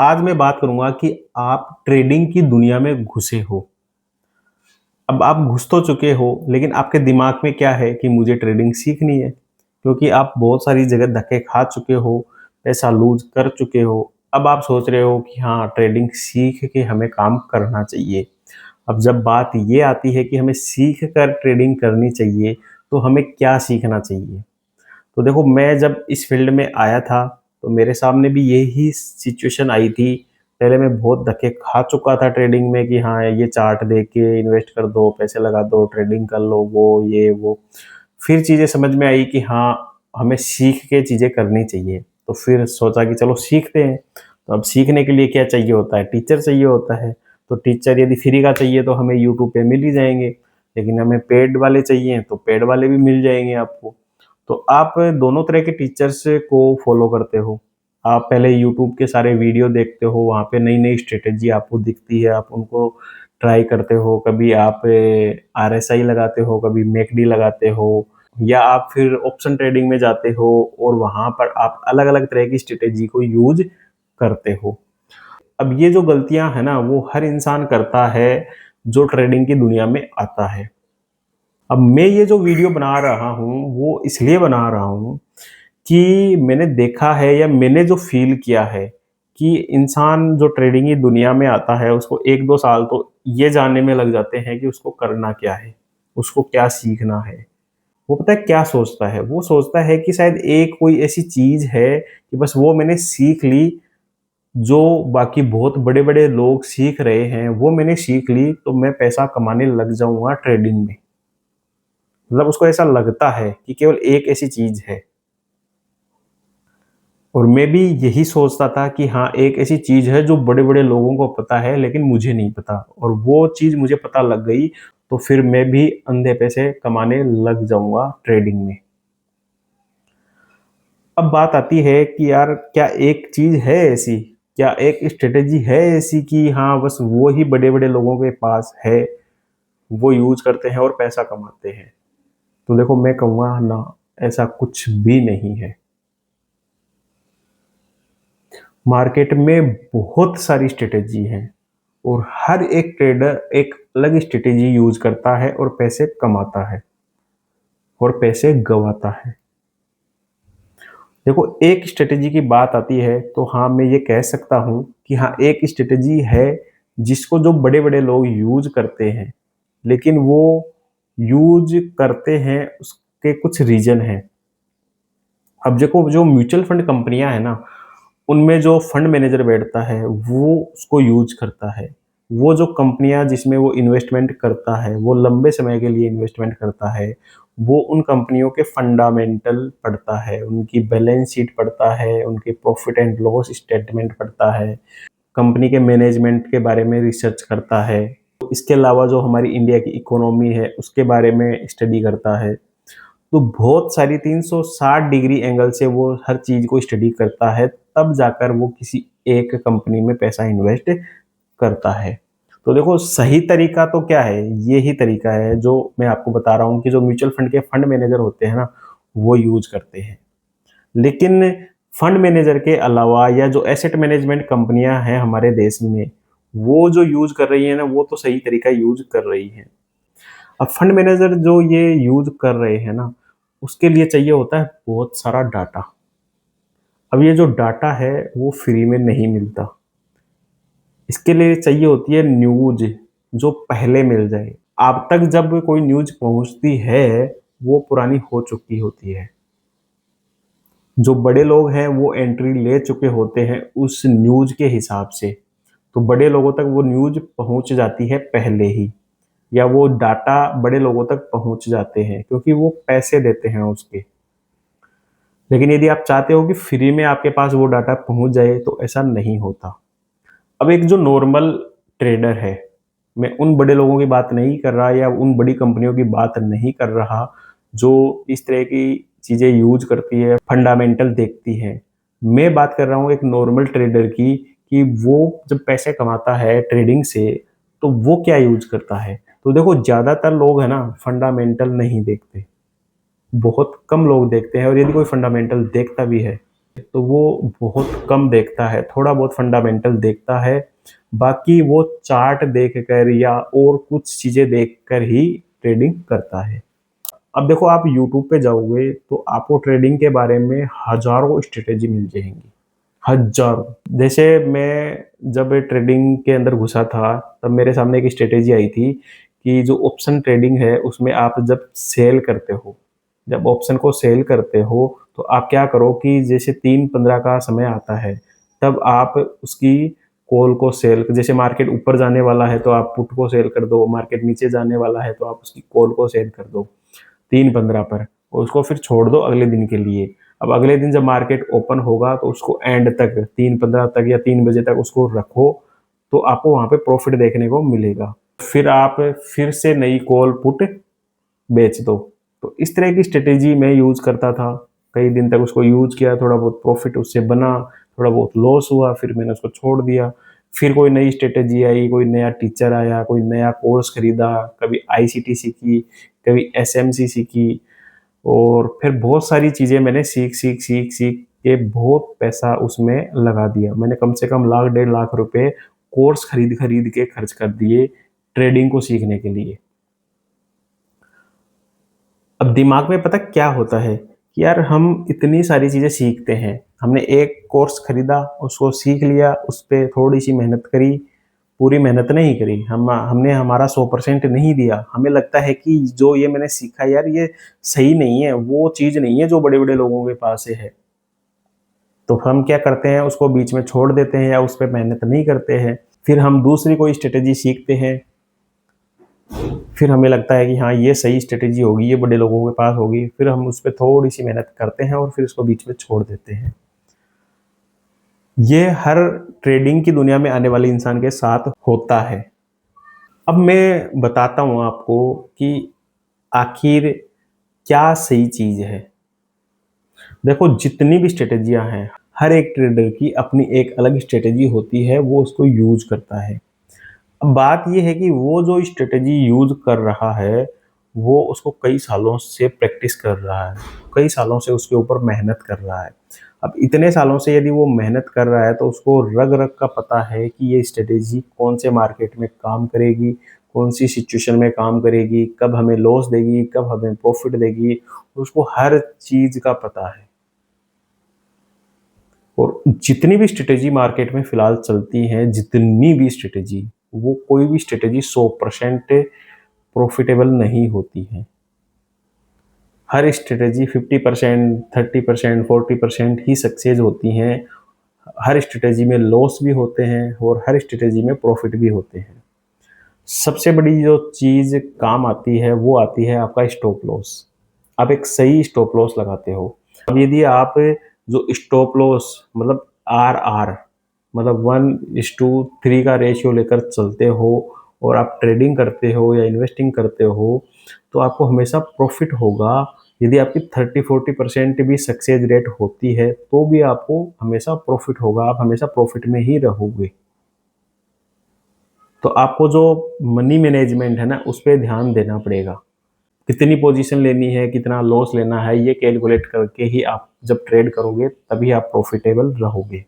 आज मैं बात करूँगा कि आप ट्रेडिंग की दुनिया में घुसे हो। अब आप घुस तो चुके हो, लेकिन आपके दिमाग में क्या है कि मुझे ट्रेडिंग सीखनी है, क्योंकि आप बहुत सारी जगह धक्के खा चुके हो, पैसा लूज़ कर चुके हो। अब आप सोच रहे हो कि हाँ, ट्रेडिंग सीख के हमें काम करना चाहिए। अब जब बात ये आती है कि हमें सीख कर ट्रेडिंग करनी चाहिए, तो हमें क्या सीखना चाहिए? तो देखो, मैं जब इस फील्ड में आया था, तो मेरे सामने भी यही सिचुएशन आई थी। पहले मैं बहुत धक्के खा चुका था ट्रेडिंग में कि हाँ, ये चार्ट देख के इन्वेस्ट कर दो, पैसे लगा दो, ट्रेडिंग कर लो, वो, ये, वो। फिर चीज़ें समझ में आई कि हाँ, हमें सीख के चीज़ें करनी चाहिए। तो फिर सोचा कि चलो सीखते हैं। तो अब सीखने के लिए क्या चाहिए होता है? टीचर चाहिए होता है। तो टीचर यदि फ्री का चाहिए तो हमें यूट्यूब पे मिल ही जाएँगे, लेकिन हमें पेड वाले चाहिए तो पेड वाले भी मिल जाएँगे आपको। तो आप दोनों तरह के टीचर्स को फॉलो करते हो। आप पहले यूट्यूब के सारे वीडियो देखते हो, वहाँ पे नई-नई स्ट्रैटेजी आपको दिखती है, आप उनको ट्राई करते हो। कभी आप आरएसआई लगाते हो, कभी मैकडी लगाते हो, या आप फिर ऑप्शन ट्रेडिंग में जाते हो और वहाँ पर आप अलग-अलग तरह की स्ट्रैटेजी को यूज़ करते हो। अब ये जो गलतियाँ हैं ना, वो हर इंसान करता है जो ट्रेडिंग की दुनिया में आता है। अब मैं ये जो वीडियो बना रहा हूँ, वो इसलिए बना रहा हूँ कि मैंने देखा है या मैंने जो फ़ील किया है कि इंसान जो ट्रेडिंग की दुनिया में आता है, उसको 1-2 साल तो ये जानने में लग जाते हैं कि उसको करना क्या है, उसको क्या सीखना है। वो पता है क्या सोचता है? वो सोचता है कि शायद एक कोई ऐसी चीज़ है कि बस वो मैंने सीख ली, जो बाकी बहुत बड़े-बड़े लोग सीख रहे हैं, वो मैंने सीख ली, तो मैं पैसा कमाने लग जाऊँगा ट्रेडिंग में। मतलब उसको ऐसा लगता है कि केवल एक ऐसी चीज़ है। और मैं भी यही सोचता था कि हाँ, एक ऐसी चीज़ है जो बड़े-बड़े लोगों को पता है, लेकिन मुझे नहीं पता, और वो चीज़ मुझे पता लग गई, तो फिर मैं भी अंधे पैसे कमाने लग जाऊँगा ट्रेडिंग में। अब बात आती है कि यार, क्या एक चीज़ है ऐसी? क्या एक स्ट्रैटेजी है ऐसी कि हाँ, बस वो ही बड़े-बड़े लोगों के पास है, वो यूज़ करते हैं और पैसा कमाते हैं? तो देखो, मैं कहूँगा ना, ऐसा कुछ भी नहीं है। मार्केट में बहुत सारी स्ट्रैटेजी हैं और हर एक ट्रेडर एक अलग स्ट्रैटेजी यूज़ करता है और पैसे कमाता है और पैसे गँवाता है। देखो, एक स्ट्रैटेजी की बात आती है तो हाँ, मैं ये कह सकता हूँ कि हाँ, एक स्ट्रैटेजी है जिसको जो बड़े-बड़े लोग यूज़ करते हैं, लेकिन वो यूज़ करते हैं, उसके कुछ रीज़न हैं। अब देखो, जो म्यूचुअल फंड कंपनियाँ हैं ना, उनमें जो फंड मैनेजर बैठता है, वो उसको यूज़ करता है। वो जो कंपनियाँ जिसमें वो इन्वेस्टमेंट करता है, वो लंबे समय के लिए इन्वेस्टमेंट करता है, वो उन कंपनियों के फंडामेंटल पढ़ता है, उनकी बैलेंस शीट पढ़ता है, उनके प्रॉफिट एंड लॉस स्टेटमेंट पढ़ता है, कंपनी के मैनेजमेंट के बारे में रिसर्च करता है। तो इसके अलावा जो हमारी इंडिया की इकोनॉमी है, उसके बारे में स्टडी करता है। तो बहुत सारी 360 डिग्री एंगल से वो हर चीज़ को स्टडी करता है, तब जाकर वो किसी एक कंपनी में पैसा इन्वेस्ट करता है। तो देखो, सही तरीका तो क्या है? ये ही तरीका है जो मैं आपको बता रहा हूँ कि जो म्यूचुअल फंड के फंड मैनेजर होते हैं ना, वो यूज़ करते हैं। लेकिन फंड मैनेजर के अलावा या जो एसेट मैनेजमेंट कंपनियाँ हैं हमारे देश में, वो जो यूज़ कर रही हैं ना, वो तो सही तरीका यूज़ कर रही हैं। अब फंड मैनेजर जो ये यूज़ कर रहे हैं ना, उसके लिए चाहिए होता है बहुत सारा डाटा। अब ये जो डाटा है, वो फ्री में नहीं मिलता। इसके लिए चाहिए होती है न्यूज़, जो पहले मिल जाए। आप तक जब कोई न्यूज़ पहुँचती है, वो पुरानी हो चुकी होती है। जो बड़े लोग हैं, वो एंट्री ले चुके होते हैं उस न्यूज़ के हिसाब से। तो बड़े लोगों तक वो न्यूज़ पहुँच जाती है पहले ही, या वो डाटा बड़े लोगों तक पहुँच जाते हैं, क्योंकि वो पैसे देते हैं उसके। लेकिन यदि आप चाहते हो कि फ्री में आपके पास वो डाटा पहुँच जाए, तो ऐसा नहीं होता। अब एक जो नॉर्मल ट्रेडर है, मैं उन बड़े लोगों की बात नहीं कर रहा या उन बड़ी कंपनियों की बात नहीं कर रहा, जो इस तरह की चीज़ें यूज़ करती है, फंडामेंटल देखती हैं। मैं बात कर रहा हूँ एक नॉर्मल ट्रेडर की, कि वो जब पैसे कमाता है ट्रेडिंग से, तो वो क्या यूज़ करता है? तो देखो, ज़्यादातर लोग है ना, फंडामेंटल नहीं देखते। बहुत कम लोग देखते हैं, और यदि कोई फंडामेंटल देखता भी है, तो वो बहुत कम देखता है, थोड़ा बहुत फंडामेंटल देखता है, बाकी वो चार्ट देखकर या और कुछ चीज़ें देखकर ही ट्रेडिंग करता है। अब देखो आप यूट्यूब पे जाओगे तो आपको ट्रेडिंग के बारे में हज़ारों स्ट्रैटेजी मिल जाएँगी, हज़ारों। जैसे मैं जब ट्रेडिंग के अंदर घुसा था, तब मेरे सामने एक स्ट्रैटेजी आई थी कि जो ऑप्शन ट्रेडिंग है, उसमें आप जब सेल करते हो, जब ऑप्शन को सेल करते हो, तो आप क्या करो कि जैसे 3:15 का समय आता है, तब आप उसकी कॉल को सेल, जैसे मार्केट ऊपर जाने वाला है तो आप पुट को सेल कर दो, मार्केट नीचे जाने वाला है तो आप उसकी कॉल को सेल कर दो 3:15 पर, और उसको फिर छोड़ दो अगले दिन के लिए। अब अगले दिन जब मार्केट ओपन होगा तो उसको एंड तक 3:15 तक या 3 बजे तक उसको रखो, तो आपको वहाँ पे प्रॉफ़िट देखने को मिलेगा। फिर आप फिर से नई कॉल पुट बेच दो। तो इस तरह की स्ट्रैटेजी मैं यूज़ करता था। कई दिन तक उसको यूज़ किया, थोड़ा बहुत प्रॉफ़िट उससे बना, थोड़ा बहुत लॉस हुआ, फिर मैंने उसको छोड़ दिया। फिर कोई नई स्ट्रैटेजी आई, कोई नया टीचर आया, कोई नया कोर्स खरीदा, कभी आईसीटी सीखी, कभी एसएमसी सीखी, और फिर बहुत सारी चीज़ें मैंने सीख के बहुत पैसा उसमें लगा दिया। मैंने कम से कम लाख, 1.5 लाख रुपए कोर्स खरीद-खरीद के खर्च कर दिए ट्रेडिंग को सीखने के लिए। अब दिमाग में पता क्या होता है कि यार हम इतनी सारी चीज़ें सीखते हैं। हमने एक कोर्स खरीदा, उसको सीख लिया, उस पे थोड़ी-सी मेहनत करी, पूरी मेहनत नहीं करी। हमने हमारा 100% नहीं दिया। हमें लगता है कि जो ये मैंने सीखा यार ये सही नहीं है, वो चीज़ नहीं है जो बड़े-बड़े लोगों के पास है। तो हम क्या करते हैं, उसको बीच में छोड़ देते हैं या उस पे मेहनत नहीं करते हैं। फिर हम दूसरी कोई स्ट्रैटेजी सीखते हैं, फिर हमें लगता है कि हाँ, ये सही स्ट्रैटेजी होगी, ये बड़े लोगों के पास होगी, फिर हम उस पे थोड़ी-सी मेहनत करते हैं और फिर उसको बीच में छोड़ देते हैं। ये हर ट्रेडिंग की दुनिया में आने वाले इंसान के साथ होता है। अब मैं बताता हूँ आपको कि आखिर क्या सही चीज़ है। देखो जितनी भी स्ट्रैटेजियाँ हैं, हर एक ट्रेडर की अपनी एक अलग स्ट्रैटेजी होती है, वो उसको यूज़ करता है। अब बात ये है कि वो जो स्ट्रैटेजी यूज़ कर रहा है, वो उसको कई सालों से प्रैक्टिस कर रहा है, कई सालों से उसके ऊपर मेहनत कर रहा है। अब इतने सालों से यदि वो मेहनत कर रहा है, तो उसको रग-रग का पता है कि ये स्ट्रैटेजी कौन से मार्केट में काम करेगी, कौन-सी सिचुएशन में काम करेगी, कब हमें लॉस देगी, कब हमें प्रॉफ़िट देगी, उसको हर चीज़ का पता है। और जितनी भी स्ट्रैटेजी मार्केट में फ़िलहाल चलती हैं, जितनी भी स्ट्रैटेजी, वो कोई भी स्ट्रैटेजी 100% प्रॉफ़िटेबल नहीं होती है। हर स्ट्रैटेजी 50%, 30%, 40% ही सक्सेस होती हैं। हर स्ट्रैटेजी में लॉस भी होते हैं और हर स्ट्रैटेजी में प्रॉफ़िट भी होते हैं। सबसे बड़ी जो चीज़ काम आती है, वो आती है आपका स्टॉप लॉस। आप एक सही स्टॉप लॉस लगाते हो। अब यदि आप जो स्टॉप लॉस मतलब आरआर मतलब 1:3 का रेशियो लेकर चलते हो और आप ट्रेडिंग करते हो या इन्वेस्टिंग करते हो, तो आपको हमेशा प्रॉफ़िट होगा। यदि आपकी 30-40% भी सक्सेस रेट होती है, तो भी आपको हमेशा प्रॉफ़िट होगा, आप हमेशा प्रॉफ़िट में ही रहोगे। तो आपको जो मनी मैनेजमेंट है ना, उस पे ध्यान देना पड़ेगा। कितनी पोजीशन लेनी है, कितना लॉस लेना है, ये कैलकुलेट करके ही आप जब ट्रेड करोगे, तभी आप प्रॉफ़िटेबल रहोगे।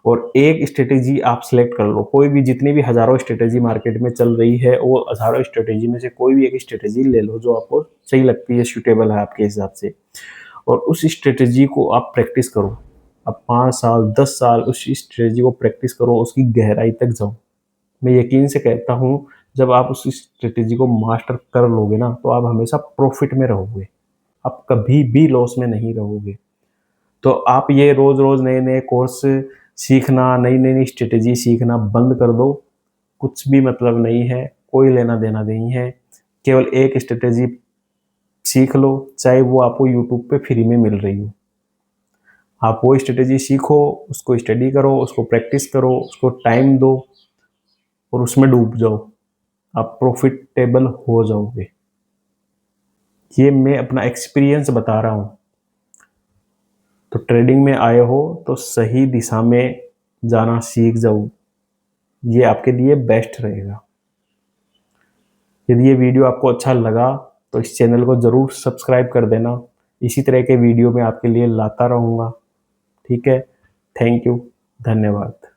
और एक स्ट्रैटेजी आप सेलेक्ट कर लो, कोई भी जितनी भी हज़ारों स्ट्रैटेजी मार्केट में चल रही है, वो हज़ारों स्ट्रैटेजी में से कोई भी एक स्ट्रैटेजी ले लो, जो आपको सही लगती है, सूटेबल है आपके हिसाब से। और उस स्ट्रैटेजी को आप प्रैक्टिस करो। अब 5 साल, 10 साल उस स्ट्रैटेजी को प्रैक्टिस करो, उसकी गहराई तक जाओ। मैं यकीन से कहता हूँ, जब आप उस स्ट्रैटेजी को मास्टर कर लोगे ना, तो आप हमेशा प्रॉफ़िट में रहोगे। आप कभी भी लॉस में नहीं रहोगे। तो आप ये रोज़-रोज़ नए-नए कोर्स सीखना, नई-नई स्ट्रैटेजी सीखना बंद कर दो। कुछ भी मतलब नहीं है, कोई लेना-देना नहीं है। केवल एक स्ट्रैटेजी सीख लो, चाहे वो आपको यूट्यूब पे फ्री में मिल रही हो। आप वो स्ट्रैटेजी सीखो, उसको स्टडी करो, उसको प्रैक्टिस करो, उसको टाइम दो और उसमें डूब जाओ। आप प्रॉफ़िटेबल हो जाओगे। ये मैं अपना एक्सपीरियंस बता रहा हूँ। तो ट्रेडिंग में आए हो तो सही दिशा में जाना सीख जाओ। ये आपके लिए बेस्ट रहेगा। यदि ये वीडियो आपको अच्छा लगा तो इस चैनल को ज़रूर सब्सक्राइब कर देना। इसी तरह के वीडियो मैं आपके लिए लाता रहूँगा। ठीक है, थैंक यू, धन्यवाद।